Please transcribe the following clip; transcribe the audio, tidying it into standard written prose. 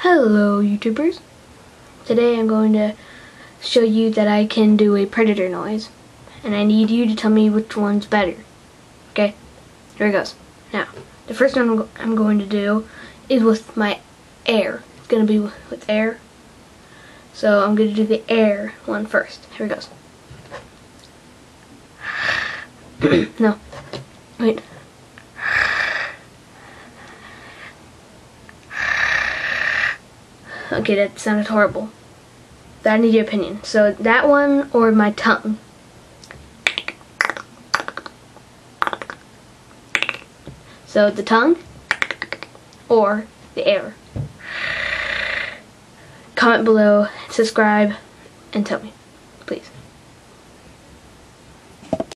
Hello YouTubers. Today I'm going to show you that I can do a predator noise, and I need you to tell me which one's better. Okay, here it goes. Now, the first one I'm going to do is with my air. It's going to be with air. So I'm going to do the air one first. Here it goes. No, wait. Okay, that sounded horrible. I need your opinion. So that one or my tongue? So the tongue or the air? Comment below, subscribe, and tell me.